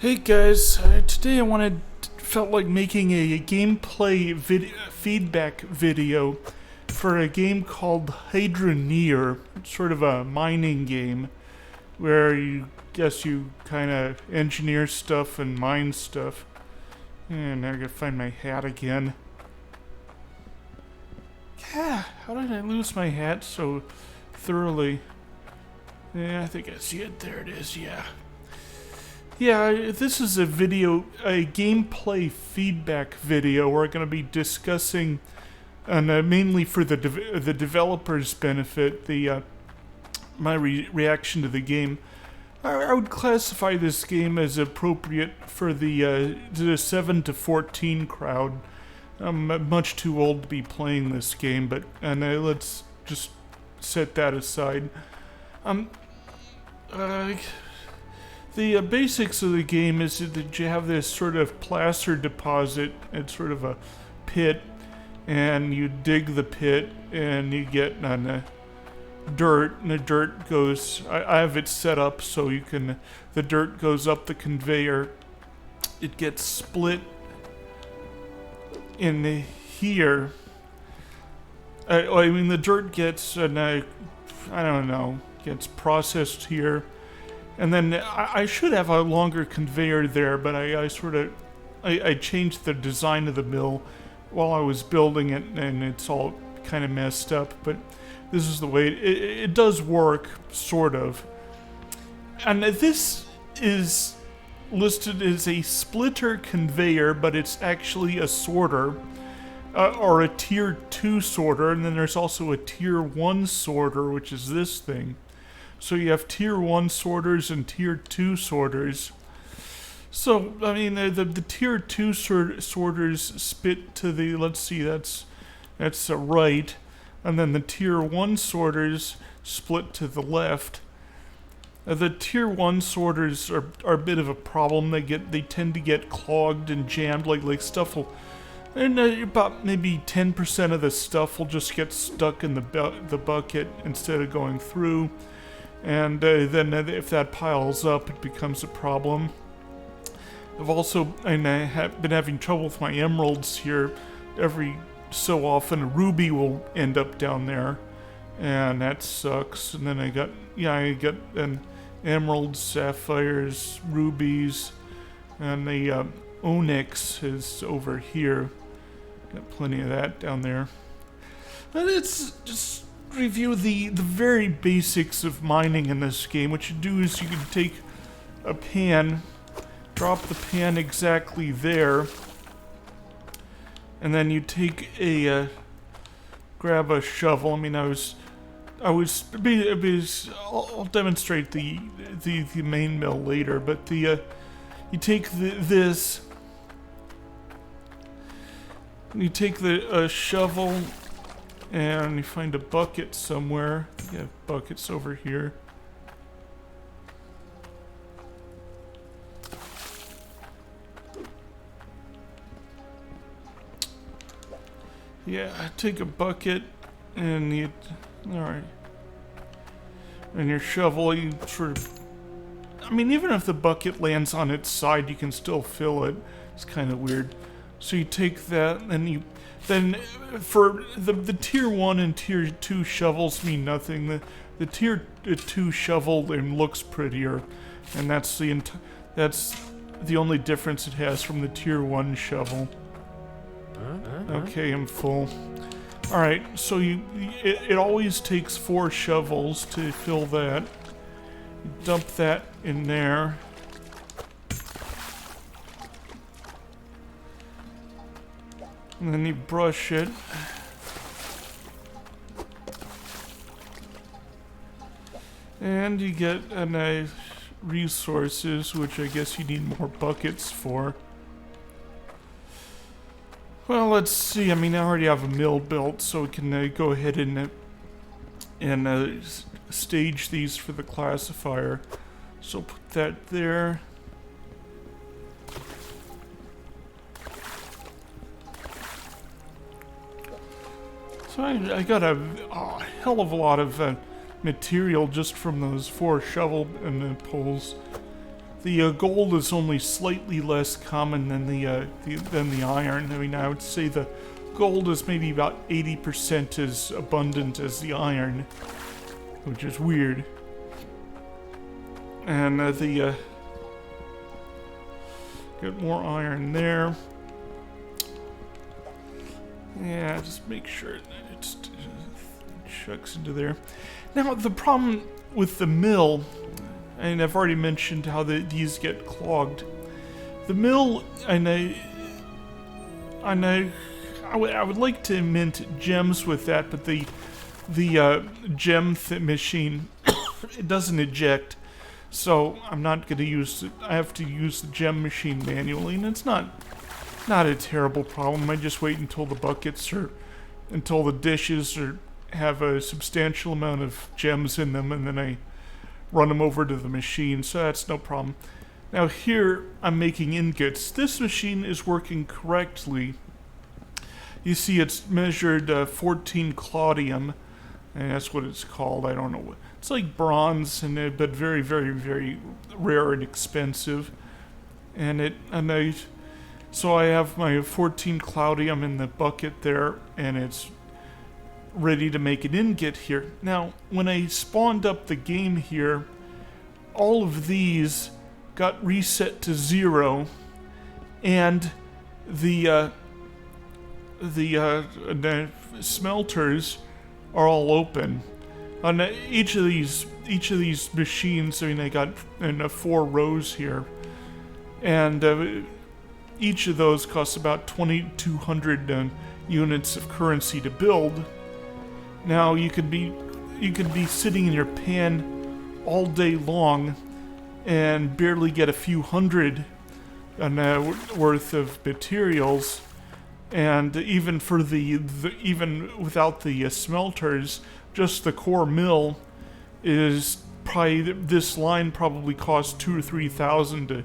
Hey guys, today felt like making a gameplay feedback video for a game called Hydroneer. It's sort of a mining game where you kind of engineer stuff and mine stuff. And now I gotta find my hat again. Yeah, how did I lose my hat so thoroughly? Yeah, I think I see it. There it is, yeah. Yeah, this is a gameplay feedback video. We're going to be discussing, and mainly for the developer's benefit, my reaction to the game. I would classify this game as appropriate for the 7 to 14 crowd. I'm much too old to be playing this game, but let's just set that aside. The basics of the game is that you have this sort of placer deposit. It's sort of a pit, and you dig the pit, and you get dirt, and the dirt goes. I have it set up so the dirt goes up the conveyor. It gets split in here. The dirt gets, I don't know, gets processed here. And then I should have a longer conveyor there, but I changed the design of the mill while I was building it, and it's all kind of messed up. But this is the way it does work, sort of. And this is listed as a splitter conveyor, but it's actually a sorter, or a tier 2 sorter, and then there's also a tier 1 sorter, which is this thing. So you have tier 1 sorters and tier 2 sorters. So, the tier 2 sorters spit to the, let's see, that's the right. And then the tier 1 sorters split to the left. The tier 1 sorters are a bit of a problem. They tend to get clogged and jammed, like stuff will... And about maybe 10% of the stuff will just get stuck in the bucket instead of going through. And then if that piles up, it becomes a problem. I've also been having trouble with my emeralds here. Every so often, a ruby will end up down there, and that sucks. And then I got emeralds, sapphires, rubies, and the onyx is over here. Got plenty of that down there. But it's just review the very basics of mining in this game. What you do is you can take a pan, drop the pan exactly there, and then you take grab a shovel. I'll demonstrate the main mill later, but you take this. You take the shovel, and you find a bucket somewhere. You have buckets over here. Yeah, take a bucket, and alright. And your shovel, you sort of... even if the bucket lands on its side, you can still fill it. It's kind of weird. So you take that, and then for the tier 1 and tier 2 shovels mean nothing. The tier 2 shovel looks prettier, and that's the only difference it has from the tier 1 shovel. Okay, I'm full. Alright, so it always takes 4 shovels to fill that. You dump that in there. And then you brush it. And you get a nice resources, which I guess you need more buckets for. Well, let's see. I already have a mill built, so we can go ahead and stage these for the classifier. So put that there. So I got a hell of a lot of material just from those 4 shovel and poles. The gold is only slightly less common than the iron. I mean, I would say the gold is maybe about 80% as abundant as the iron, which is weird. And get more iron there. Yeah, just make sure that it chucks into there. Now, the problem with the mill, and I've already mentioned how these get clogged. The mill, I would like to mint gems with that, but the gem machine it doesn't eject, so I'm not going to use it. I have to use the gem machine manually, and it's not a terrible problem. I just wait until the buckets until the dishes have a substantial amount of gems in them, and then I run them over to the machine, so that's no problem. Now here, I'm making ingots. This machine is working correctly. You see it's measured 14 claudium, and that's what it's called. I don't know. It's like bronze, but very, very, very rare and expensive. So I have my 14 claudium in the bucket there, and it's ready to make an ingot here. Now, when I spawned up the game here, all of these got reset to 0, and the smelters are all open. On each of these machines, I mean, I got in 4 rows here, and each of those costs about 2,200 units of currency to build. Now you could be sitting in your pan all day long and barely get a few hundred worth of materials, and even for even without the smelters, just the core mill is probably, this line probably costs 2,000 or 3,000 to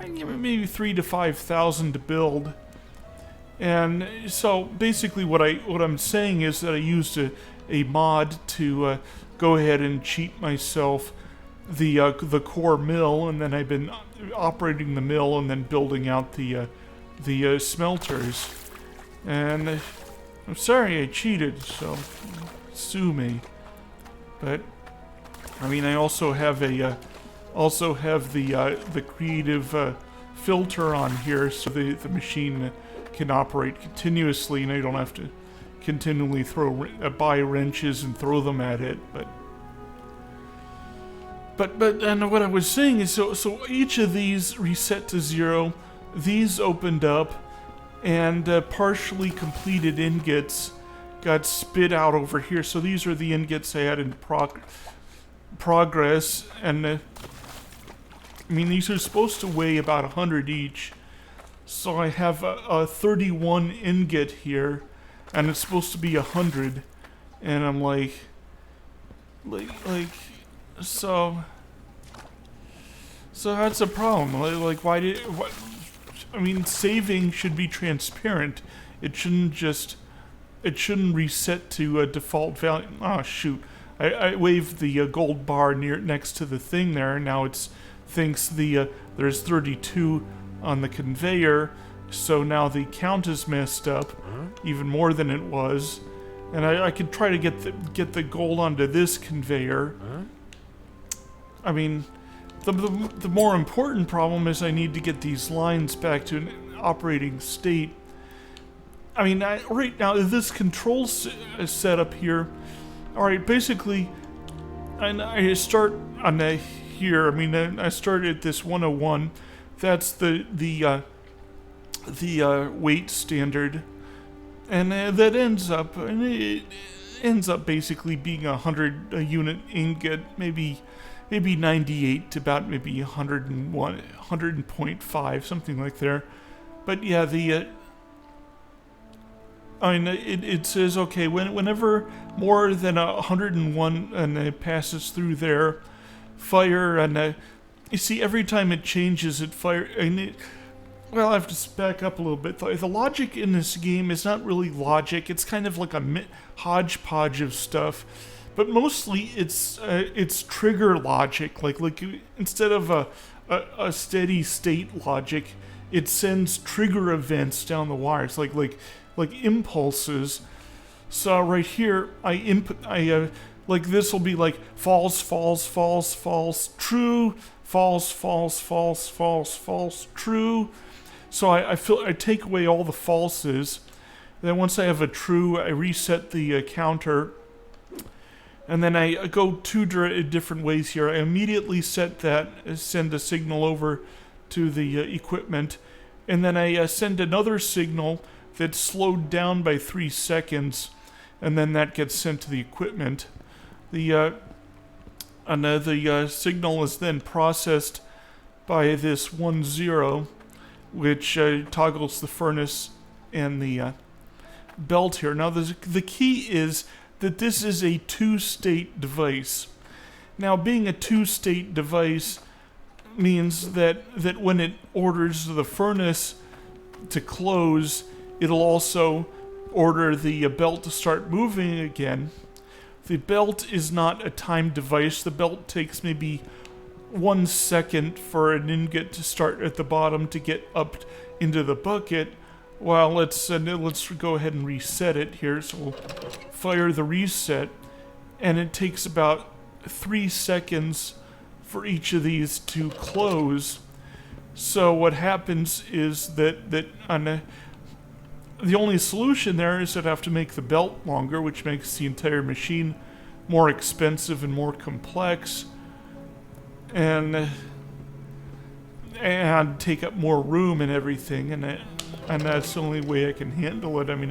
maybe 3,000 to 5,000 to build. And so basically what I'm saying is that I used a mod to go ahead and cheat myself the core mill, and then I've been operating the mill and then building out the smelters. And I'm sorry I cheated, so sue me. But I mean, I also have the creative filter on here, so the machine can operate continuously, and I don't have to continually buy wrenches and throw them at it. But and what I was saying is, so each of these reset to 0. These opened up, and partially completed ingots got spit out over here. So these are the ingots I had in progress, and I mean, these are supposed to weigh about 100 each. So I have a 31 ingot here, and it's supposed to be 100, and I'm like, so that's a problem. Like, I mean, saving should be transparent. It shouldn't reset to a default value. Oh shoot! I waved the gold bar next to the thing there, and now it's thinks there's 32 on the conveyor, so now the count is messed up even more than it was, and I could try to get the gold onto this conveyor. I mean, the more important problem is I need to get these lines back to an operating state. I mean, right now this control setup here. All right, basically, and I start on here. I mean, I started at this 101. That's the weight standard, and that ends up basically being 100 unit ingot, maybe 98 to about maybe 101, 100.5, something like there. But yeah, I mean, it says, okay, whenever more than 101 and it passes through there, fire, and you see, every time it changes, it fire, and well, I have to back up a little bit. The logic in this game is not really logic. It's kind of like a hodgepodge of stuff. but mostly it's trigger logic. Like instead of a steady state logic, it sends trigger events down the wires, like impulses. So right here, like this will be like false, false, false, false, true, false, false, false, false, false, true. So I take away all the falses. Then once I have a true, I reset the counter. And then I go two different ways here. I immediately send a signal over to the equipment. And then I send another signal that's slowed down by 3 seconds. And then that gets sent to the equipment. The signal is then processed by this 1-0, which toggles the furnace and the belt here. Now, the key is that this is a two-state device. Now, being a two-state device means that when it orders the furnace to close, it'll also order the belt to start moving again. The belt is not a timed device. The belt takes maybe 1 second for an ingot to start at the bottom to get up into the bucket. Well, let's go ahead and reset it here. So we'll fire the reset, and it takes about 3 seconds for each of these to close. So what happens is that the only solution there is I'd have to make the belt longer, which makes the entire machine more expensive and more complex, and take up more room and everything, and that's the only way I can handle it. I mean,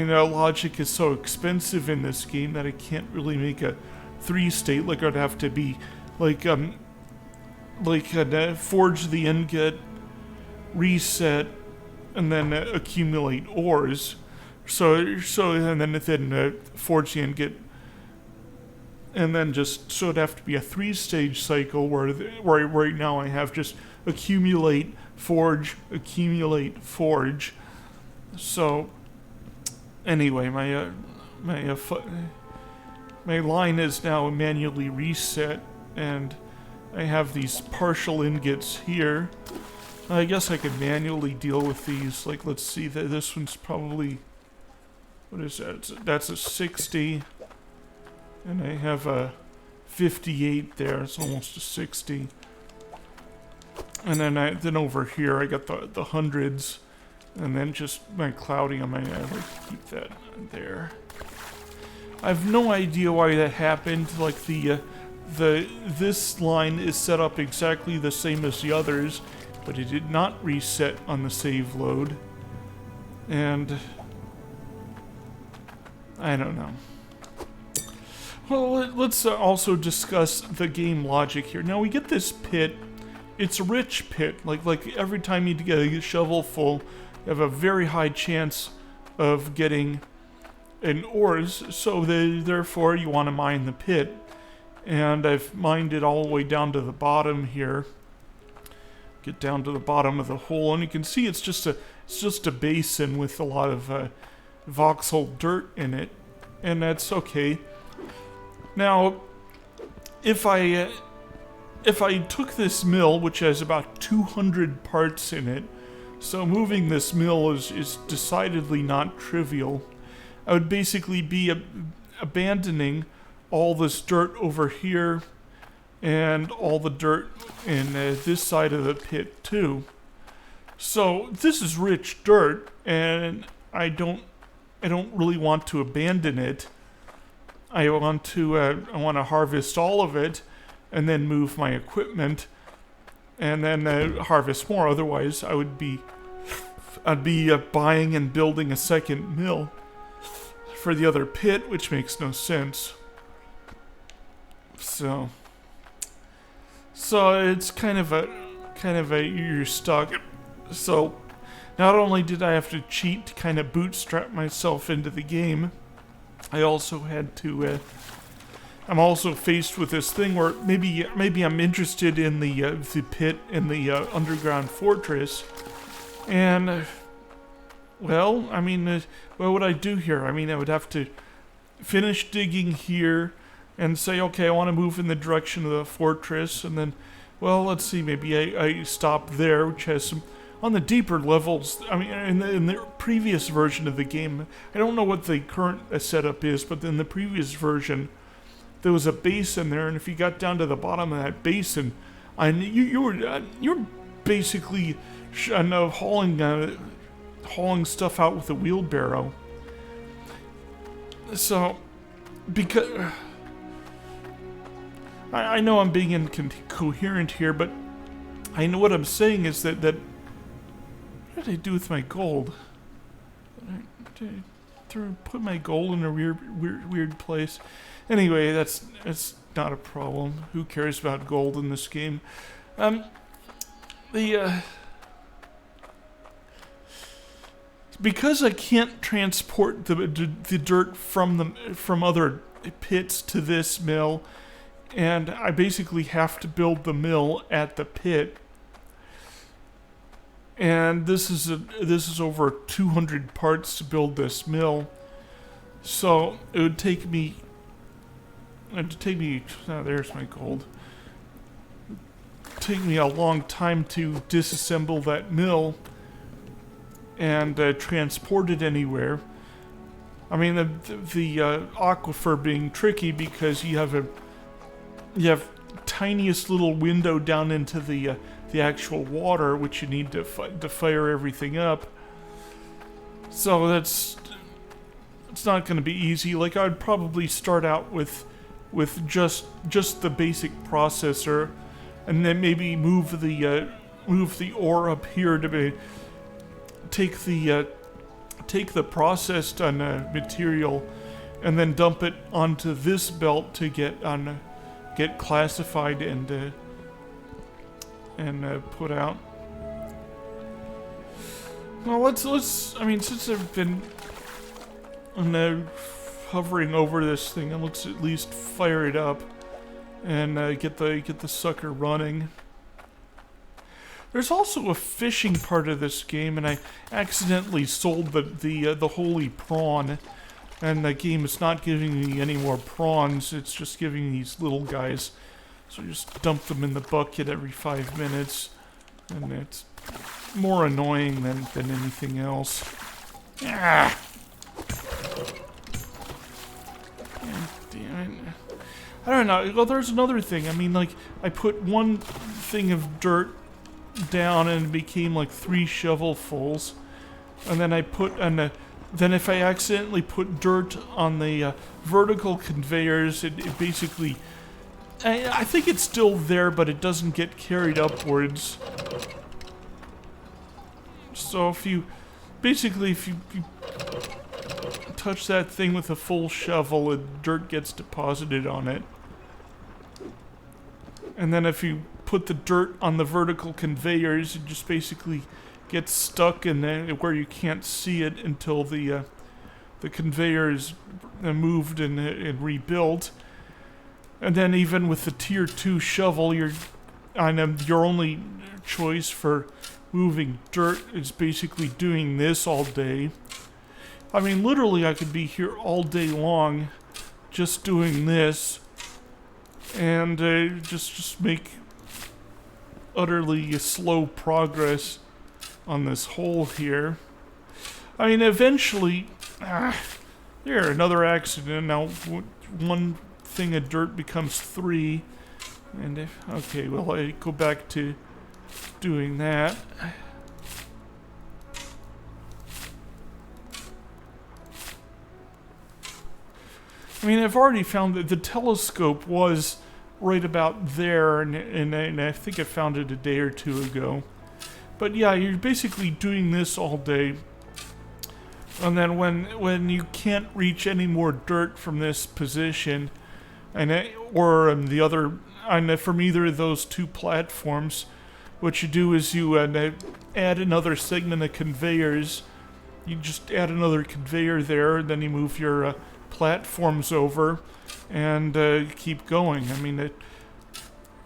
logic is so expensive in this game that I can't really make a 3-state. Like, I'd have to be forge the ingot, reset, and then accumulate ores. So and then forge the ingot, and then so it'd have to be a 3-stage cycle where right now I have just accumulate, forge. So anyway, my line is now manually reset, and I have these partial ingots here. I guess I could manually deal with these. Like, let's see, this one's probably, what is that? That's a 60, and I have a 58 there. It's almost a 60. And then over here I got the hundreds, and then just my clouding on my, I like to keep that there. I have no idea why that happened. Like this line is set up exactly the same as the others, but it did not reset on the save load. And I don't know. Well, let's also discuss the game logic here. Now we get this pit. It's a rich pit. Like every time you get a shovel full, you have a very high chance of getting an ores. So therefore, you want to mine the pit. And I've mined it all the way down to the bottom here. Get down to the bottom of the hole, and you can see it's just a basin with a lot of voxel dirt in it, and that's okay. Now, if I took this mill, which has about 200 parts in it, so moving this mill is decidedly not trivial. I would basically be abandoning all this dirt over here and all the dirt in this side of the pit too. So this is rich dirt, and I don't really want to abandon it. I want to harvest all of it, and then move my equipment, and then harvest more. Otherwise, I'd be buying and building a second mill for the other pit, which makes no sense. So it's kind of a you're stuck. So not only did I have to cheat to kind of bootstrap myself into the game, I also had to. I'm also faced with this thing where maybe I'm interested in the pit and the underground fortress, and well, I mean, what would I do here? I mean, I would have to finish digging here and say, okay, I want to move in the direction of the fortress, and then, well, let's see, maybe I stop there, which has some, on the deeper levels, I mean, in the previous version of the game, I don't know what the current setup is, but in the previous version, there was a basin there, and if you got down to the bottom of that basin, you're basically hauling stuff out with a wheelbarrow. So, because I know I'm being incoherent here, but I know what I'm saying is that what did I do with my gold? Did I put my gold in a weird place? Anyway, that's not a problem. Who cares about gold in this game? Because I can't transport the dirt from other pits to this mill, and I basically have to build the mill at the pit. And this is over 200 parts to build this mill, so it would take me. Oh, there's my gold. Take me a long time to disassemble that mill and transport it anywhere. I mean, the aquifer being tricky because you have tiniest little window down into the actual water, which you need to fire everything up. So it's not going to be easy. Like, I'd probably start out with just the basic processor, and then maybe move the ore up here to take the processed material, and then dump it onto this belt to get classified and put out. Well, let's. I mean, since I've been hovering over this thing, and let's at least fire it up and get the sucker running. There's also a fishing part of this game, and I accidentally sold the holy prawn, and the game is not giving me any more prawns. It's just giving me these little guys. So I just dump them in the bucket every 5 minutes, and it's more annoying than anything else. Ah! Damn it. I don't know. Well, there's another thing. I mean, like, I put one thing of dirt down and it became like 3 shovelfuls. And then then if I accidentally put dirt on the vertical conveyors, it basically... I think it's still there, but it doesn't get carried upwards. So if you touch that thing with a full shovel, the dirt gets deposited on it. And then if you put the dirt on the vertical conveyors, it just basically gets stuck in there where you can't see it until the conveyor is moved and rebuilt. And then even with the tier 2 shovel, your only choice for moving dirt is basically doing this all day. I mean, literally, I could be here all day long just doing this and just make utterly slow progress on this hole here. I mean, eventually, there, another accident. Now, one thing of dirt becomes 3, and okay, well, I go back to doing that. I mean, I've already found that the telescope was right about there, and I think I found it a day or 2 ago. But yeah, you're basically doing this all day. And then when you can't reach any more dirt from this position, or the other, from either of those 2 platforms, what you do is you add another segment of conveyors. You just add another conveyor there, and then you move your platforms over and keep going. I mean,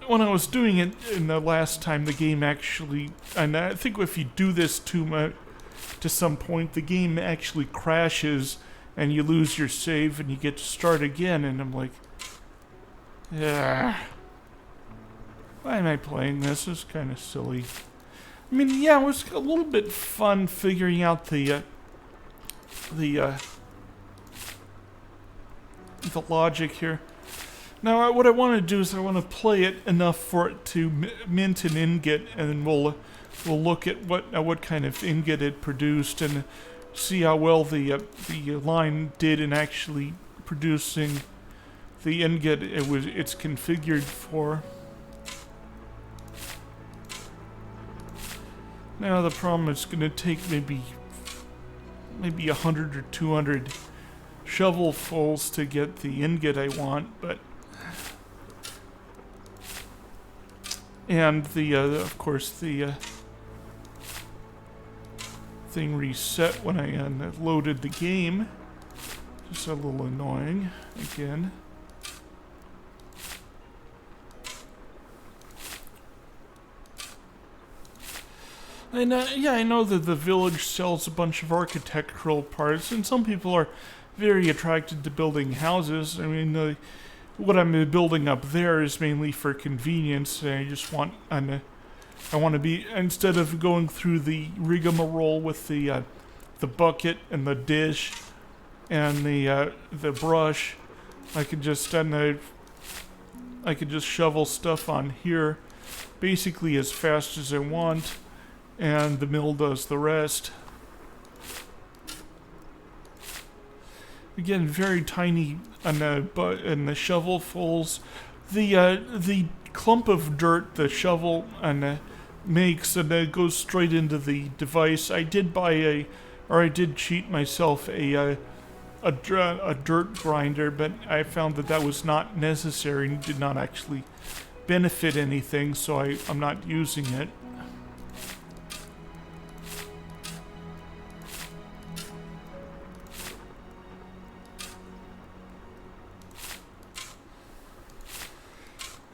when I was doing it in the last time, the game actually, and I think if you do this to some point, the game actually crashes and you lose your save and you get to start again, and I'm like, yeah, why am I playing this? It's kind of silly. I mean, yeah, it was a little bit fun figuring out the logic here. Now, what I want to do is I want to play it enough for it to mint an ingot, and then we'll look at what kind of ingot it produced and see how well the line did in actually producing the ingot it's configured for. Now the problem is going to take maybe 100 or 200 shovelfuls to get the ingot I want, but and of course the thing reset when I loaded the game. Just a little annoying again. And yeah, I know that the village sells a bunch of architectural parts, and some people are very attracted to building houses. I mean, what I'm building up there is mainly for convenience. I just want, I want to be, instead of going through the rigmarole with the bucket and the dish and the brush, I could just shovel stuff on here, basically as fast as I want, and the mill does the rest. Again, very tiny on the shovelfuls. The clump of dirt the shovel makes and it goes straight into the device. I did cheat myself a dirt grinder, but I found that was not necessary and did not actually benefit anything, so I'm not using it.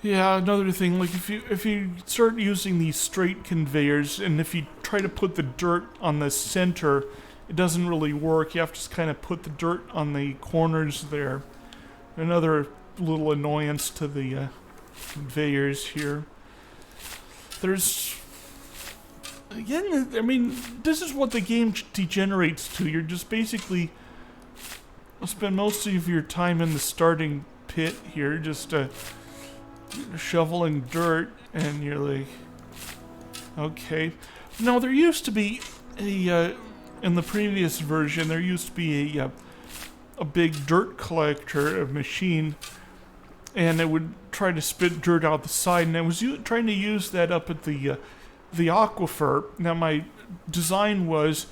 Yeah, another thing, like if you start using these straight conveyors, and if you try to put the dirt on the center, it doesn't really work. You have to just kind of put the dirt on the corners there. Another little annoyance to the conveyors here. There's, again, I mean, this is what the game degenerates to. You're just basically spend most of your time in the starting pit here, just shoveling dirt, and you're like, okay. Now there used to be in the previous version, there used to be a big dirt collector, a machine, and it would try to spit dirt out the side, and I was trying to use that up at the aquifer. Now my design was,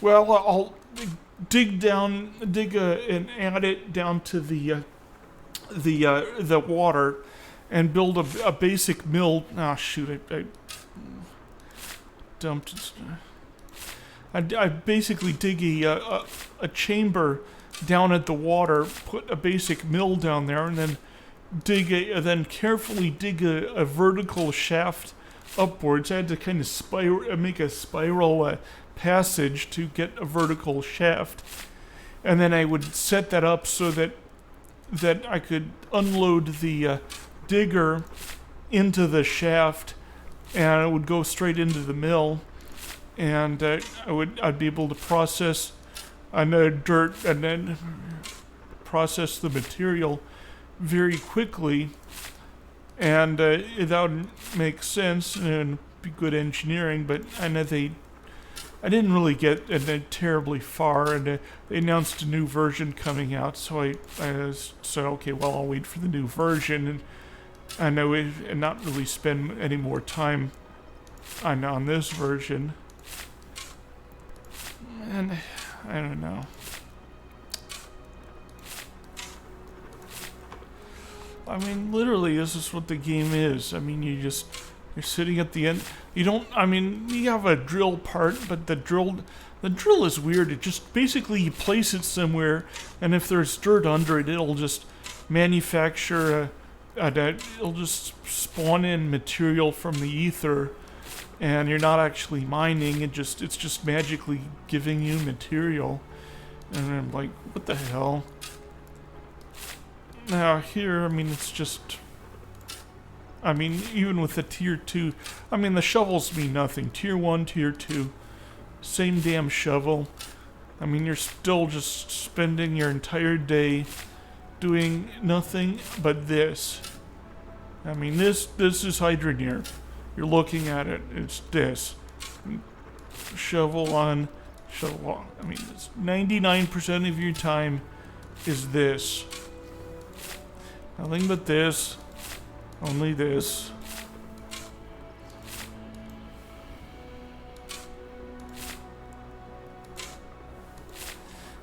well, I'll dig and add it down to the water, and build a basic mill. Ah, shoot! I dumped. I basically dig a chamber down at the water, put a basic mill down there, and then then carefully dig a vertical shaft upwards. I had to kind of make a spiral passage to get a vertical shaft, and then I would set that up so that I could unload the digger into the shaft, and it would go straight into the mill, and I'd be able to process dirt and then process the material very quickly, and that would make sense and be good engineering. But I didn't really get terribly far, and they announced a new version coming out, so I said, okay, well, I'll wait for the new version and not really spend any more time on this version. And I don't know. I mean, literally, this is what the game is. I mean, you're sitting at the end. You have a drill part, but the drill is weird. It just basically you place it somewhere, and if there's dirt under it, it'll just manufacture it'll just spawn in material from the ether, and you're not actually mining. It's just magically giving you material. And I'm like, what the hell? Now here, I mean, it's just... I mean, even with the tier 2, I mean, the shovels mean nothing. Tier 1, tier 2, same damn shovel. I mean, you're still just spending your entire day doing nothing but this. I mean, this is Hydroneer. You're looking at it, it's this. Shovel on, shovel on. I mean, 99% of your time is this. Nothing but this. Only this.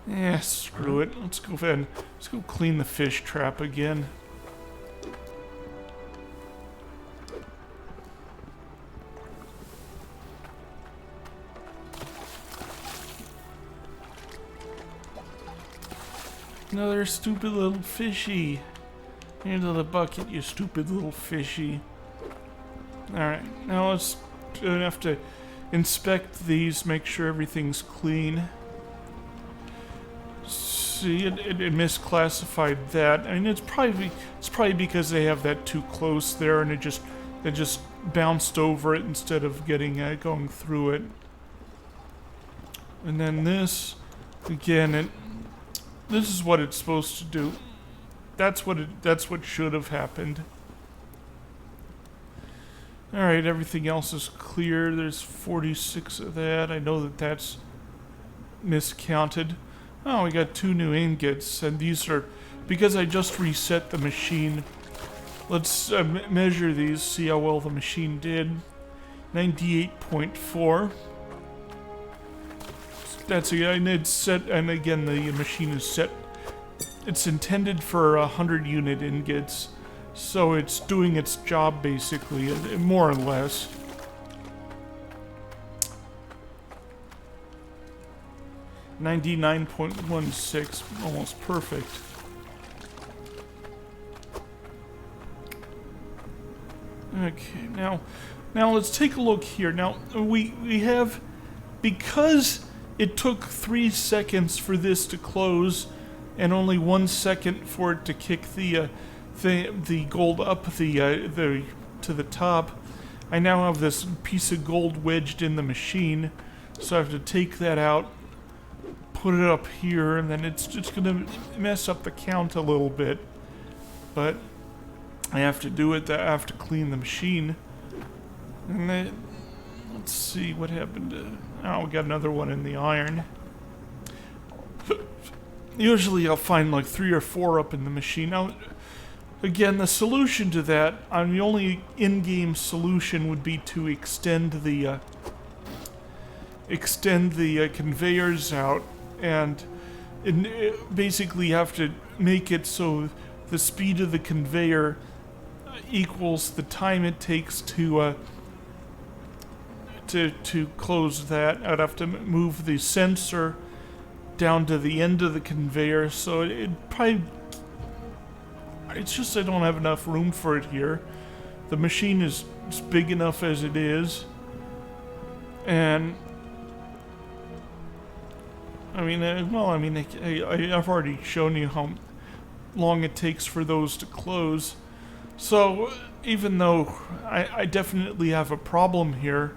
Yeah, screw it. Let's go ahead and let's go clean the fish trap again. Another stupid little fishy. Into the bucket, you stupid little fishy. Alright, now let's have to inspect these, make sure everything's clean. See, it misclassified that. I mean, it's probably because they have that too close there, and it just bounced over it instead of getting going through it. And then this, again, this is what it's supposed to do. That's what should have happened. Alright, everything else is clear. There's 46 of that. I know that that's miscounted. Oh, we got 2 new ingots, and these are... Because I just reset the machine, let's measure these, see how well the machine did. 98.4. That's and it's set, and again the machine is set. It's intended for 100 unit ingots, so it's doing its job basically, more or less. $99.16, almost perfect. Okay, now let's take a look here. Now we have, because it took 3 seconds for this to close, and only 1 second for it to kick the gold up to the top. I now have this piece of gold wedged in the machine, so I have to take that out, put it up here, and then it's just gonna mess up the count a little bit. But I have to do it. I have to clean the machine. And then let's see what happened. Oh, we got another one in the iron. Usually I'll find like 3 or 4 up in the machine. Now, again, the solution to that, the only in-game solution would be to extend the conveyors out, and basically you have to make it so the speed of the conveyor equals the time it takes to close that. I'd have to move the sensor down to the end of the conveyor, so it's just I don't have enough room for it here. The machine is big enough as it is, and I mean, I've already shown you how long it takes for those to close. So even though I definitely have a problem here,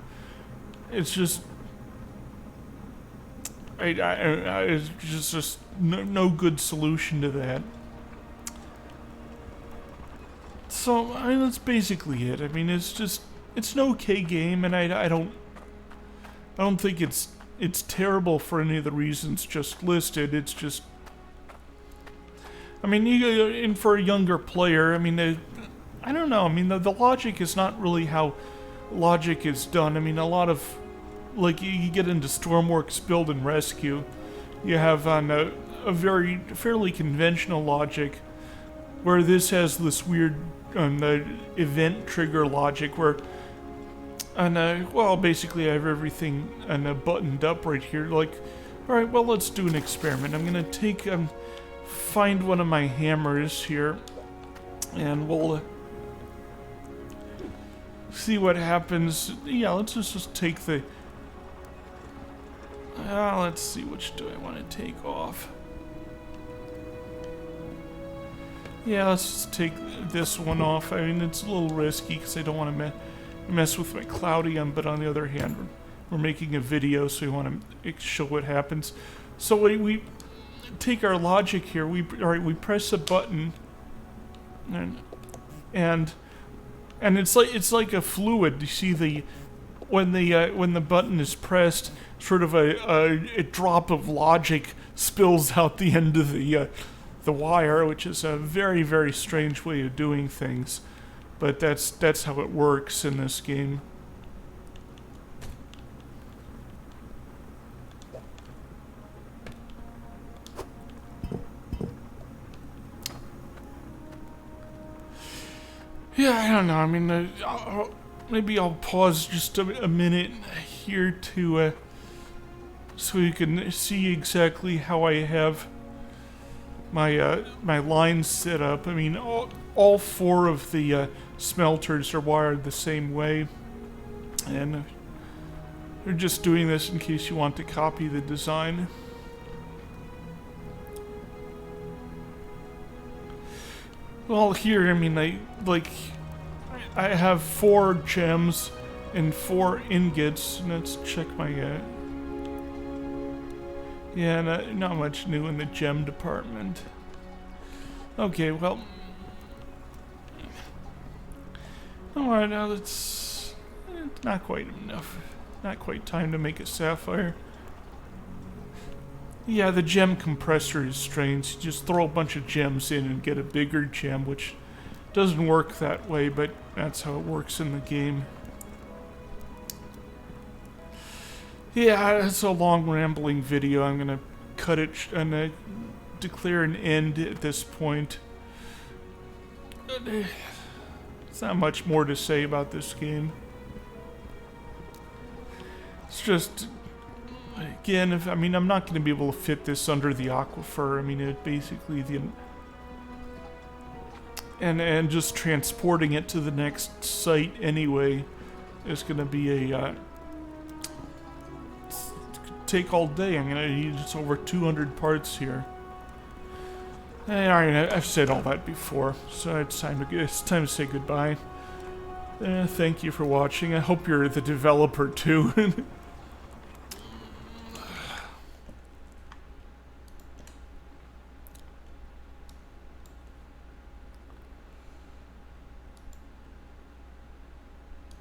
it's just it's just no good solution to that. So I mean, that's basically it. I mean, it's an okay game, and I don't think it's terrible for any of the reasons just listed. It's just, I mean, for a younger player, I mean, I don't know. I mean, the logic is not really how logic is done. I mean, a lot of, like, you get into Stormworks Build and Rescue, you have a fairly conventional logic, where this has this weird event trigger logic where, well, basically I have everything buttoned up right here. Like, all right, well, let's do an experiment. I'm gonna take find one of my hammers here, and we'll see what happens. Yeah, let's just take the Let's see, which do I want to take off? Yeah, let's just take this one off. I mean, it's a little risky because I don't want to mess with my cloudium, but on the other hand, we're making a video, so we want to show what happens. So we take our logic here. We press a button, and it's like a fluid. You see when the button is pressed, sort of a drop of logic spills out the end of the wire, which is a very, very strange way of doing things, but that's how it works in this game. Yeah, I don't know. I mean, maybe I'll pause just a minute here to so you can see exactly how I have my lines set up. I mean, all four of the smelters are wired the same way, and they're just doing this in case you want to copy the design. Well, here, I mean, I have 4 gems and 4 ingots. Let's check my yeah, not much new in the gem department. Okay, well, alright, now it's not quite enough. Not quite time to make a sapphire. Yeah, the gem compressor is strange. You just throw a bunch of gems in and get a bigger gem, which doesn't work that way, but that's how it works in the game. Yeah, it's a long rambling video. I'm gonna cut it and declare an end at this point. There's not much more to say about this game. It's just, again, I'm not going to be able to fit this under the aquifer. I mean, it basically and just transporting it to the next site anyway is going to be take all day. I'm going to need over 200 parts here. Alright, I've said all that before, so it's time to say goodbye. Thank you for watching. I hope you're the developer too.